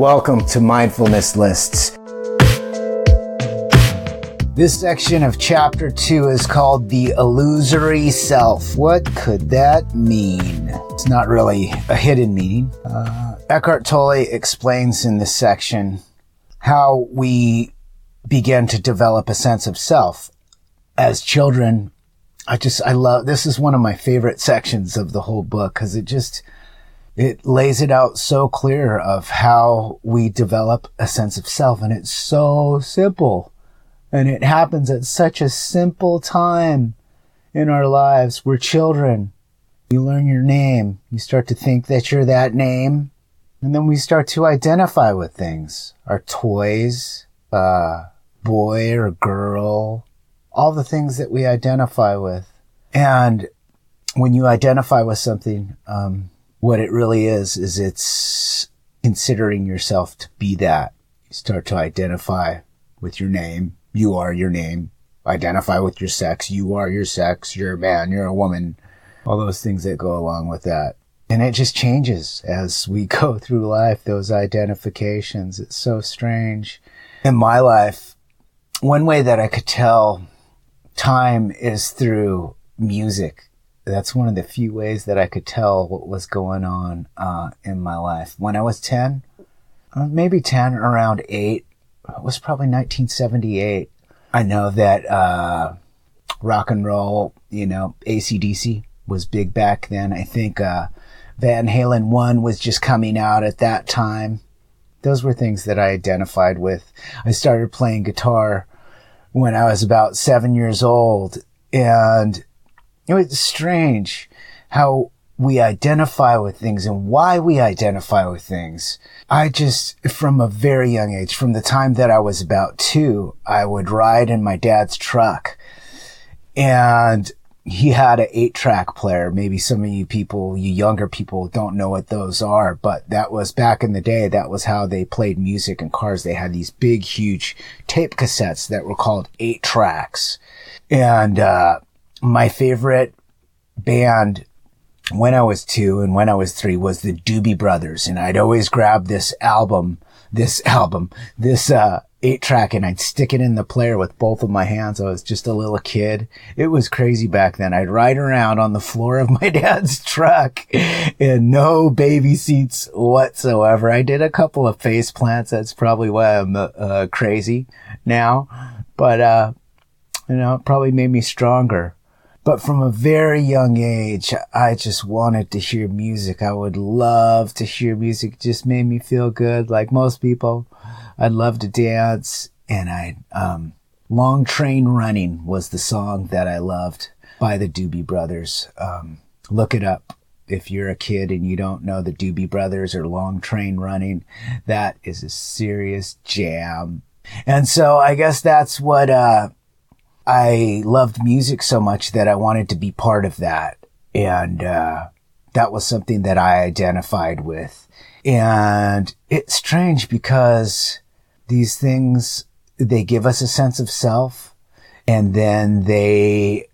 welcome to Mindfulness Lists. This section of Chapter 2 is called the Illusory Self. What could that mean? It's not really a hidden meaning. Eckhart Tolle explains in this section how we begin to develop a sense of self. As children, I love, this is one of my favorite sections of the whole book because it lays it out so clear of how we develop a sense of self. And it's so simple. And it happens at such a simple time in our lives. We're children. You learn your name. You start to think that you're that name. And then we start to identify with things. Our toys, boy or girl, all the things that we identify with. And when you identify with something, what it really is it's considering yourself to be that. You start to identify with your name. You are your name. Identify with your sex. You are your sex. You're a man. You're a woman. All those things that go along with that. And it just changes as we go through life, those identifications. It's so strange. In my life, one way that I could tell time is through music. That's one of the few ways that I could tell what was going on in my life. When I was 10, maybe 10, around 8, it was probably 1978. I know that rock and roll, AC/DC was big back then. I think Van Halen 1 was just coming out at that time. Those were things that I identified with. I started playing guitar when I was about 7 years old. And it was strange how we identify with things and why we identify with things. I just, from a very young age, from the time that I was about 2, I would ride in my dad's truck. And he had an 8-track player. Maybe some of you younger people don't know what those are, but that was back in the day. That was how they played music in cars. They had these big, huge tape cassettes that were called 8-tracks. And my favorite band when I was 2 and when I was 3 was the Doobie Brothers. And I'd always grab this 8-track, and I'd stick it in the player with both of my hands. I was just a little kid. It was crazy back then. I'd ride around on the floor of my dad's truck and no baby seats whatsoever. I did a couple of face plants. That's probably why I'm crazy now. But, it probably made me stronger. But from a very young age, I just wanted to hear music. I would love to hear music. It just made me feel good. Like most people, I'd love to dance. And Long Train Running was the song that I loved by the Doobie Brothers. Look it up. If you're a kid and you don't know the Doobie Brothers or Long Train Running, that is a serious jam. And so I guess that's what, I loved music so much that I wanted to be part of that. And that was something that I identified with. And it's strange because these things, they give us a sense of self, and then they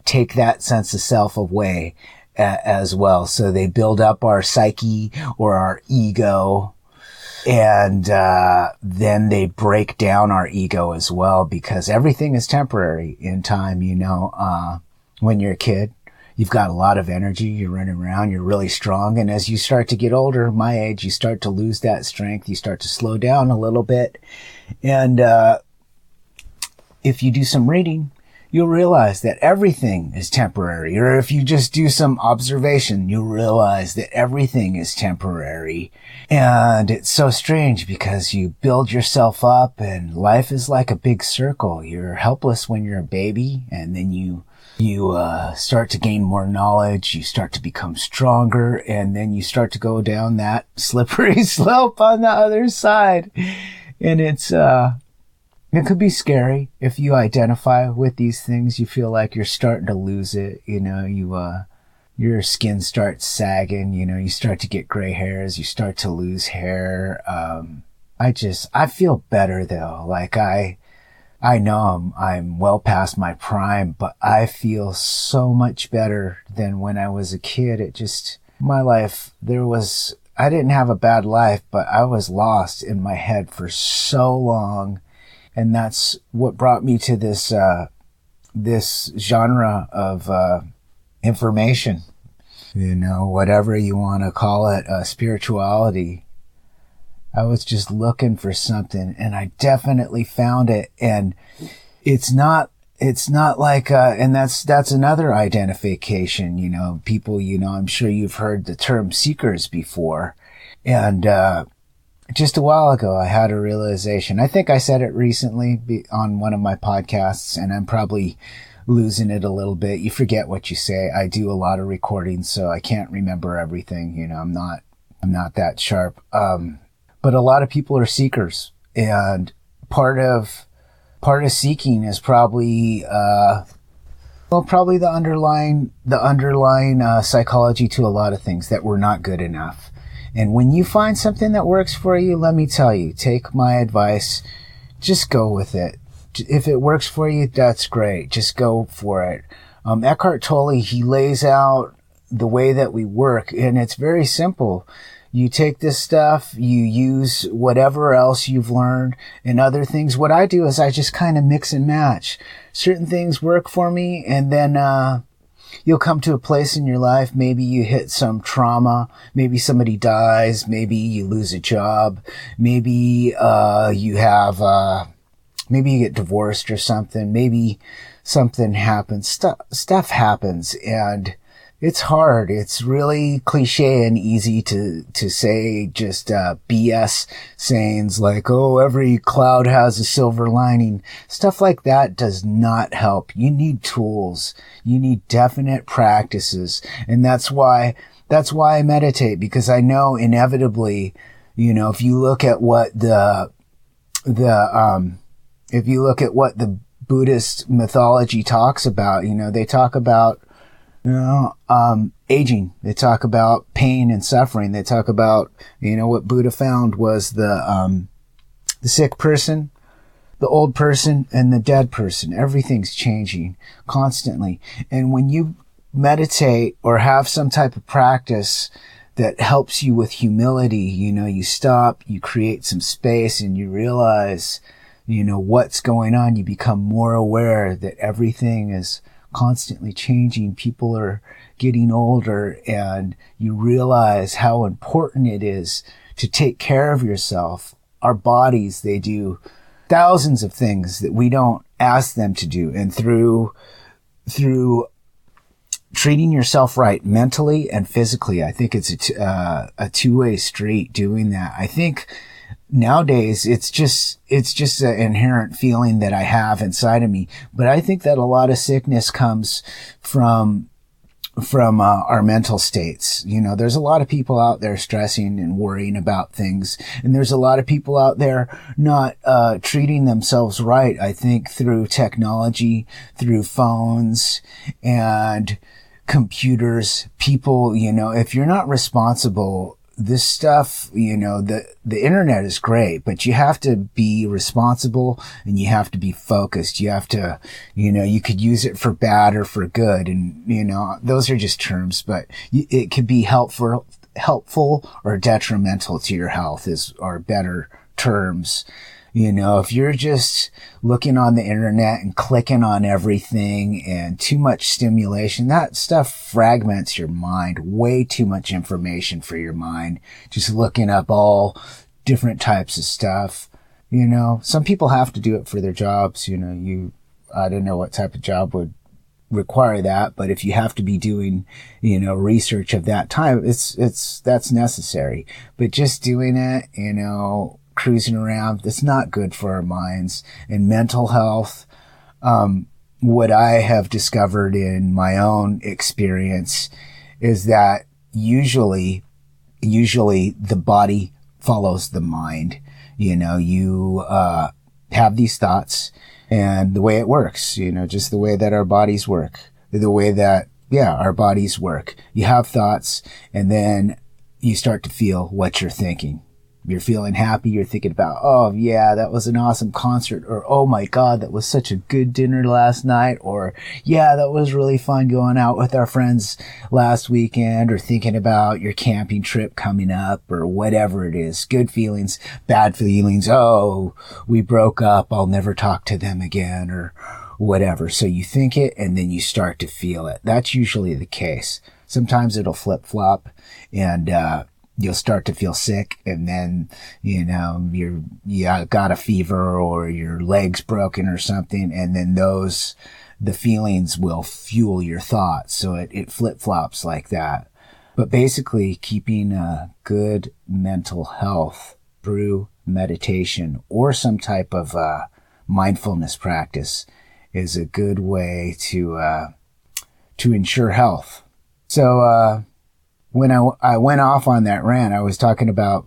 take that sense of self away as well. So they build up our psyche or our ego. And then they break down our ego as well, because everything is temporary in time. When you're a kid, you've got a lot of energy. You're running around. You're really strong. And as you start to get older, my age, you start to lose that strength. You start to slow down a little bit. And if you do some reading, you'll realize that everything is temporary. Or if you just do some observation, you'll realize that everything is temporary. And it's so strange because you build yourself up and life is like a big circle. You're helpless when you're a baby, and then you start to gain more knowledge. You start to become stronger, and then you start to go down that slippery slope on the other side. And it could be scary if you identify with these things. You feel like you're starting to lose it. Your skin starts sagging. You start to get gray hairs. You start to lose hair. I feel better though. Like I know I'm well past my prime, but I feel so much better than when I was a kid. My life, there was didn't have a bad life, but I was lost in my head for so long. And that's what brought me to this genre of information, whatever you want to call it, spirituality. I was just looking for something, and I definitely found it. And it's not like, and that's another identification, people, I'm sure you've heard the term seekers before. And, just a while ago, I had a realization. I think I said it recently on one of my podcasts, and I'm probably losing it a little bit. You forget what you say. I do a lot of recordings, so I can't remember everything. I'm not that sharp. But a lot of people are seekers, and part of seeking is probably the underlying psychology to a lot of things, that we're not good enough. And when you find something that works for you, let me tell you, take my advice, just go with it. If it works for you, that's great. Just go for it. Eckhart Tolle, he lays out the way that we work, and it's very simple. You take this stuff, you use whatever else you've learned and other things. What I do is I just kind of mix and match. Certain things work for me, and then, you'll come to a place in your life, maybe you hit some trauma, maybe somebody dies, maybe you lose a job, maybe maybe you get divorced or something, maybe something happens, stuff happens, and it's hard. It's really cliche and easy to say just BS sayings like, oh, every cloud has a silver lining. Stuff like that does not help. You need tools. You need definite practices. And that's why I meditate, because I know inevitably, if you look at what the Buddhist mythology talks about, they talk about aging. They talk about pain and suffering. They talk about, what Buddha found was the sick person, the old person, and the dead person. Everything's changing constantly. And when you meditate or have some type of practice that helps you with humility, you stop, you create some space, and you realize, what's going on. You become more aware that everything is constantly changing. People are getting older, and you realize how important it is to take care of yourself. Our bodies, they do thousands of things that we don't ask them to do. And through treating yourself right mentally and physically, I think it's a two-way street doing that. I think nowadays it's just an inherent feeling that I have inside of me. But I think that a lot of sickness comes from our mental states. There's a lot of people out there stressing and worrying about things. And there's a lot of people out there not treating themselves right. I think through technology, through phones and computers, people, if you're not responsible, this stuff, the internet is great, but you have to be responsible and you have to be focused. You have to, you could use it for bad or for good. And, those are just terms, but it could be helpful or detrimental to your health are better terms. If you're just looking on the internet and clicking on everything and too much stimulation, that stuff fragments your mind. Way too much information for your mind. Just looking up all different types of stuff. Some people have to do it for their jobs. I don't know what type of job would require that, but if you have to be doing, research of that time, that's necessary. But just doing it, cruising around, that's not good for our minds and mental health. What I have discovered in my own experience is that usually the body follows the mind. You have these thoughts, and the way it works, just the way that our bodies work, the way that, our bodies work. You have thoughts, and then you start to feel what you're thinking. You're feeling happy. You're thinking about, oh yeah, that was an awesome concert. Or, oh my God, that was such a good dinner last night. Or, yeah, that was really fun going out with our friends last weekend. Or thinking about your camping trip coming up or whatever it is. Good feelings, bad feelings. Oh, we broke up. I'll never talk to them again or whatever. So you think it and then you start to feel it. That's usually the case. Sometimes it'll flip flop and, you'll start to feel sick and then, you got a fever or your leg's broken or something. And then the feelings will fuel your thoughts. So it flip flops like that. But basically keeping a good mental health through meditation or some type of, mindfulness practice is a good way to ensure health. So, when I went off on that rant, I was talking about,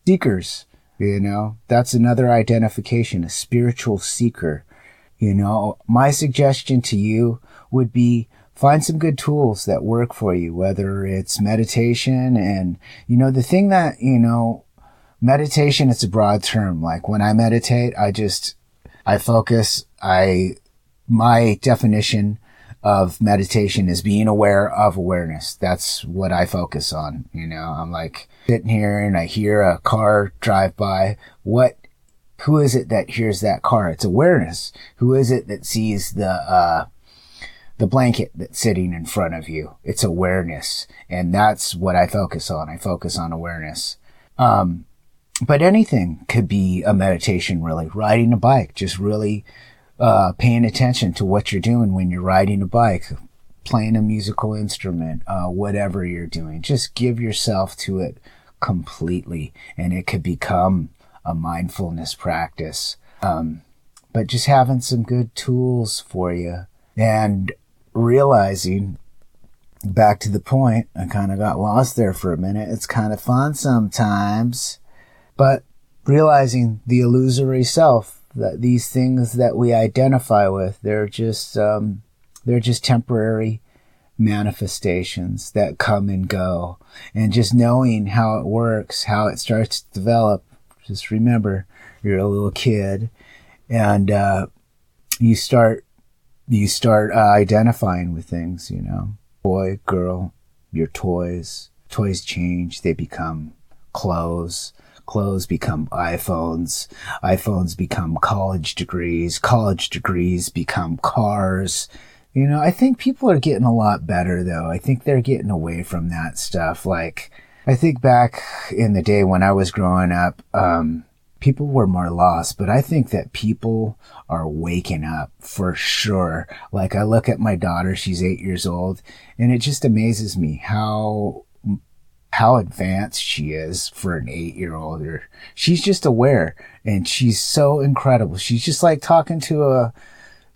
seekers, that's another identification, a spiritual seeker. My suggestion to you would be find some good tools that work for you, whether it's meditation and, the thing that, meditation, it's a broad term. Like when I meditate, I focus, my definition of meditation is being aware of awareness. That's what I focus on. I'm like sitting here and I hear a car drive by. Who is it that hears that car? It's awareness. Who is it that sees the blanket that's sitting in front of you? It's awareness. And that's what I focus on. I focus on awareness. But anything could be a meditation, really. Riding a bike, just really paying attention to what you're doing when you're riding a bike, playing a musical instrument, whatever you're doing. Just give yourself to it completely, and it could become a mindfulness practice. But just having some good tools for you and realizing, back to the point, I kind of got lost there for a minute. It's kind of fun sometimes, but realizing the illusory self, that these things that we identify with, they're just temporary manifestations that come and go. And just knowing how it works, how it starts to develop. Just remember, you're a little kid and, you start identifying with things, boy, girl, your toys change. They become clothes. Clothes become iPhones. iPhones become college degrees. College degrees become cars. I think people are getting a lot better, though. I think they're getting away from that stuff. Like, I think back in the day when I was growing up, people were more lost, but I think that people are waking up for sure. Like, I look at my daughter, she's 8 years old, and it just amazes me how advanced she is for an 8-year-old. She's just aware, and she's so incredible. She's just like talking to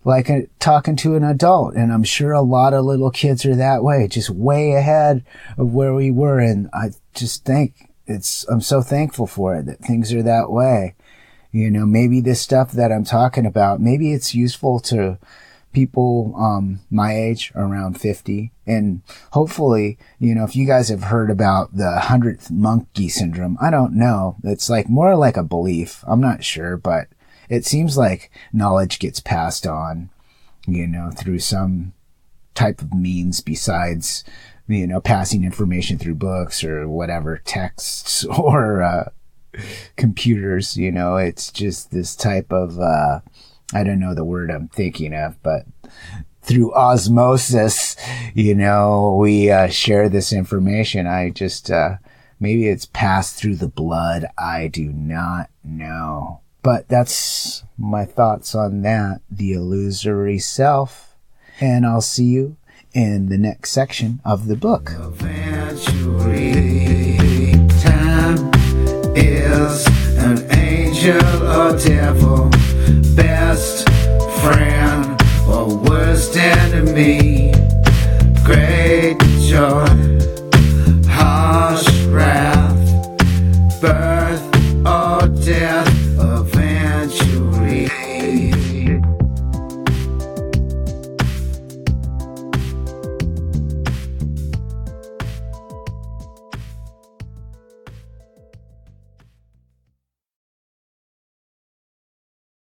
an adult. And I'm sure a lot of little kids are that way, just way ahead of where we were. And I just think I'm so thankful for it that things are that way. Maybe this stuff that I'm talking about, maybe it's useful to people, my age, around 50. And hopefully, if you guys have heard about the 100th monkey syndrome, I don't know. It's more like a belief. I'm not sure, but it seems like knowledge gets passed on, through some type of means besides, passing information through books or whatever, texts or, computers. It's just this type of, I don't know the word I'm thinking of, but through osmosis, we share this information. I just, maybe it's passed through the blood. I do not know. But that's my thoughts on that, the illusory self. And I'll see you in the next section of the book. Eventually, time is an angel or devil, best friend or worst enemy. Great joy